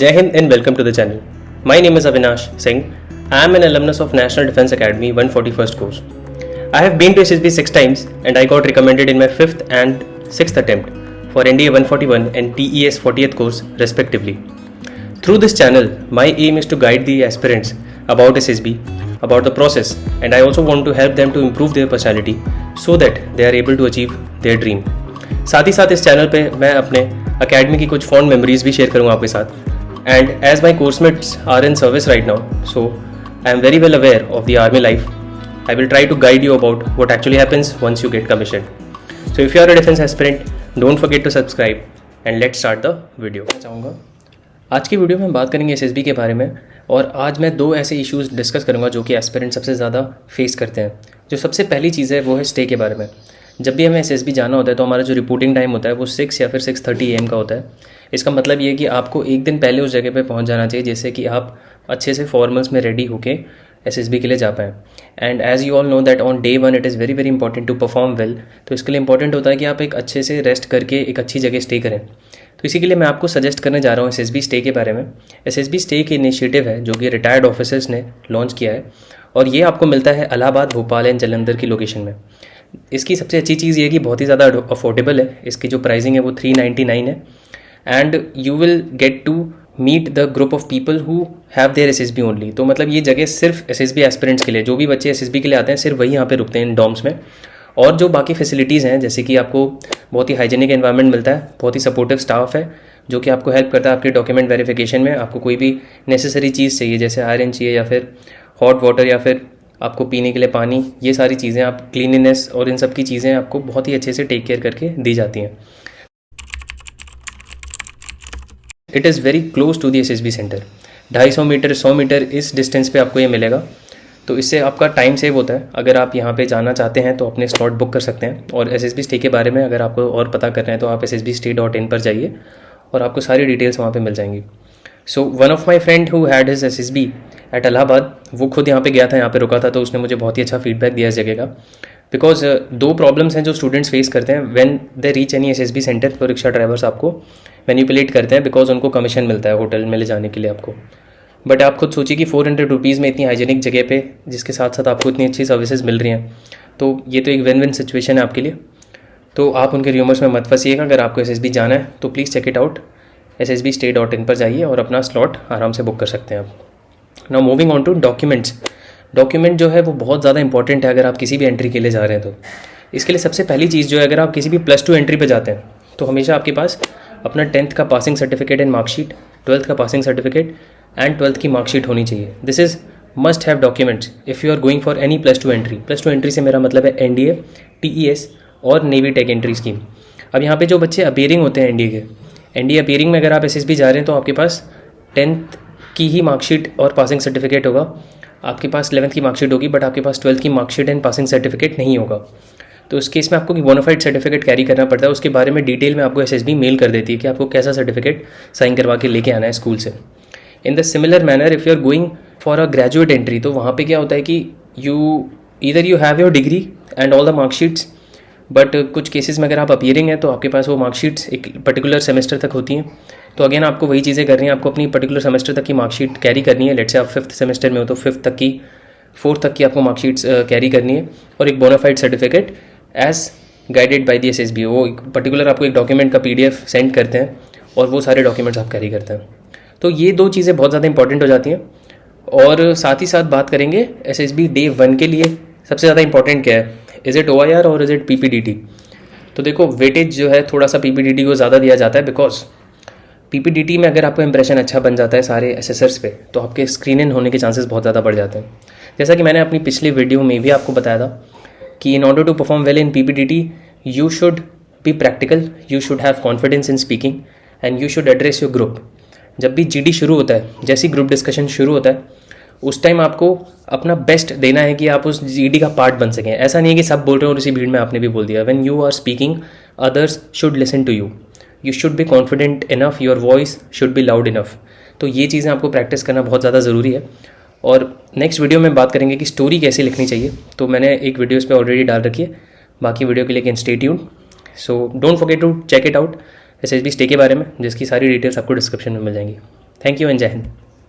Jai Hind and welcome to the channel. My name is Avinash Singh. I am an alumnus of National Defence Academy 141st course. I have been to SSB 6 times and I got recommended in my 5th and 6th attempt for NDA 141 and TES 40th course respectively. Through this channel, my aim is to guide the aspirants about SSB, about the process, and I also want to help them to improve their personality so that they are able to achieve their dream. साथ ही साथ इस channel पे मैं अपने academy की कुछ fond memories भी share करूँगा आपके साथ. And as my course mates are in service right now, so I am very well aware of the army life. I will try to guide you about what actually happens once you get commissioned. So if you are a defense aspirant, don't forget to subscribe and let's start the video. चाहूँगा आज की video में बात करेंगे SSB के बारे में, और आज मैं दो ऐसे इश्यूज़ डिस्कस करूँगा जो कि एस्पिरेंट सबसे ज़्यादा फेस करते हैं. जो सबसे पहली चीज़ है वो है स्टे के बारे में. जब भी हमें एसएसबी जाना होता है तो हमारा जो रिपोर्टिंग टाइम होता है वो 6 या फिर 6:30 AM का होता है. इसका मतलब ये है कि आपको एक दिन पहले उस जगह पे पहुंच जाना चाहिए जिससे कि आप अच्छे से फॉर्मल्स में रेडी होके एसएसबी के लिए जा पाएँ. And as you all know that on day 1 it is very very important to perform well. तो इसके लिए इंपॉर्टेंट होता है कि आप एक अच्छे से रेस्ट करके एक अच्छी जगह स्टे करें. तो इसी के लिए मैं आपको सजेस्ट करने जा रहा हूँ एसएसबी स्टे के बारे में. एसएसबी स्टे की इनिशिएटिव है जो कि रिटायर्ड ऑफिसर्स ने लॉन्च किया है, और ये आपको मिलता है इलाहाबाद, भोपाल एंड जालंधर की लोकेशन में. इसकी सबसे अच्छी चीज़ ये है कि बहुत ही ज़्यादा अफोर्डेबल है. इसकी जो प्राइसिंग है वो 399 है. And you will get to meet the group of people who have their SSB only. तो मतलब ये जगह सिर्फ एसएसबी एस्पिरेंट्स के लिए, जो भी बच्चे एसएसबी के लिए आते हैं सिर्फ वही यहाँ पे रुकते हैं इन डॉम्स में. और जो बाकी फैसिलिटीज़ हैं, जैसे कि आपको बहुत ही हाइजीनिक एनवायरनमेंट मिलता है, बहुत ही सपोर्टिव स्टाफ है जो कि आपको हेल्प करता है आपके डॉक्यूमेंट वेरिफिकेशन में. आपको कोई भी नेसेसरी चीज़ चाहिए, जैसे आयरन चाहिए या फिर हॉट वाटर या फिर आपको पीने के लिए पानी, ये सारी चीज़ें आप क्लीनिनेस और इन सब की चीज़ें आपको बहुत ही अच्छे से टेक केयर करके दी जाती हैं. It is very close to the SSB centre. 250 metre 100 metre इस डिस्टेंस पे आपको ये मिलेगा. तो इससे आपका टाइम सेव होता है. अगर आप यहाँ पे जाना चाहते हैं तो अपने स्लॉट बुक कर सकते हैं. और एसएसबी स्टे के बारे में अगर आपको और पता करना है तो आप ssbstay.in पर जाइए और आपको सारी डिटेल्स वहाँ पे मिल जाएंगी. So one of my friend who had his SSB at Allahabad, वो खुद यहाँ पे गया था, यहाँ पे रुका था, तो उसने मुझे बहुत ही अच्छा फीडबैक दिया इस जगह का. बिकॉज दो प्रॉब्लम्स हैं जो स्टूडेंट्स फेस करते हैं when they reach any SSB centre. तो रिक्शा ड्राइवर्स आपको मैनिपुलेट करते हैं बिकॉज उनको कमीशन मिलता है होटल में ले जाने के लिए आपको. बट आप खुद सोचिए कि 400 रुपीज़ में इतनी हाइजीनिक जगह पे, जिसके साथ साथ आपको इतनी अच्छी सर्विसेज मिल रही हैं, तो ये तो एक विन विन सिचुएशन है आपके लिए. तो आप उनके र्यूमर्स में मत फंसिएगा. अगर आपको एसएसबी जाना है तो please check it out. ssbstay.in पर जाइए और अपना स्लॉट आराम से बुक कर सकते हैं आप. Now moving on to documents. Document जो है वो बहुत ज़्यादा इंपॉर्टेंट है अगर आप किसी भी एंट्री के लिए जा रहे हैं. तो इसके लिए सबसे पहली चीज़ जो है, अगर आप किसी भी +2 एंट्री पे जाते हैं तो हमेशा आपके पास अपना 10th का passing certificate and marksheet, 12th का पासिंग सर्टिफिकेट एंड 12th की मार्कशीट होनी चाहिए. This is must have documents if you are going for any +2 entry. +2 entry से मेरा मतलब है NDA, TES और नेवी टेक एंट्री स्कीम. अब यहाँ पे जो बच्चे अपीयरिंग होते हैं NDA अपीयरिंग में, अगर आप SSB जा रहे हैं तो आपके पास 10th की ही मार्कशीट और पासिंग सर्टिफिकेट होगा. आपके पास 11th की मार्कशीट होगी बट आपके पास 12th की मार्कशीट एंड पासिंग सर्टिफिकेट नहीं होगा. तो उस केस में आपको बोनाफाइड सर्टिफिकेट कैरी करना पड़ता है. उसके बारे में डिटेल में आपको SSB मेल कर देती है कि आपको कैसा सर्टिफिकेट साइन करवा के लेके आना है स्कूल से. In the similar manner if you are going for a graduate entry, तो वहाँ पे क्या होता है कि you have your degree and all the marksheets, but कुछ केसेस में अगर आप अपीयरिंग हैं तो आपके पास वो मार्कशीट्स एक पर्टिकुलर सेमेस्टर तक होती हैं. तो अगेन आपको वही चीज़ें करनी है. आपको अपनी पर्टिकुलर सेमेस्टर तक की मार्कशीट कैरी करनी है. लेट्स से आप 5th सेमेस्टर में हो तो 4th तक की आपको मार्कशीट्स कैरी करनी है, और एक bonafide certificate as guided by the SSB. वो एक पर्टिकुलर आपको एक डॉक्यूमेंट का PDF सेंड करते हैं और वो सारे डॉक्यूमेंट्स आप कैरी करते हैं. तो ये दो चीज़ें बहुत ज़्यादा इंपॉर्टेंट हो जाती हैं. और साथ ही साथ बात करेंगे एसएसबी डे 1 के लिए सबसे ज़्यादा इंपॉर्टेंट क्या है. इज़ इट OIR और इज़ इट PPDT? तो देखो, वेटेज जो है थोड़ा सा PPDT को ज़्यादा दिया जाता है, बिकॉज PPDT में अगर आपका इंप्रेशन अच्छा बन जाता है सारे एसेसर्स पे तो आपके स्क्रीन इन होने के चांसेस बहुत ज़्यादा बढ़ जाते हैं. जैसा कि मैंने अपनी पिछली वीडियो में भी आपको बताया था कि in order to perform well in PPDT you should be practical, you should have confidence in speaking and you should address your group. जब भी GD शुरू होता है, जैसी ग्रुप डिस्कशन शुरू होता है, उस टाइम आपको अपना बेस्ट देना है कि आप उस GD का पार्ट बन सकें. ऐसा नहीं है कि सब बोल रहे हो और उसी भीड़ में आपने भी बोल दिया. When you are speaking others should listen to you. You should be confident enough, your voice should be loud enough. तो ये चीज़ें आपको प्रैक्टिस करना बहुत ज़्यादा ज़रूरी है. और नेक्स्ट वीडियो में बात करेंगे कि स्टोरी कैसे लिखनी चाहिए. तो मैंने एक वीडियो इस पर ऑलरेडी डाल रखी है. बाकी वीडियो के लिए can stay tuned. So don't forget to check it out SSB stay के बारे में, जिसकी सारी डिटेल्स आपको डिस्क्रिप्शन में मिल जाएंगी. थैंक यू एंड जय हिंद।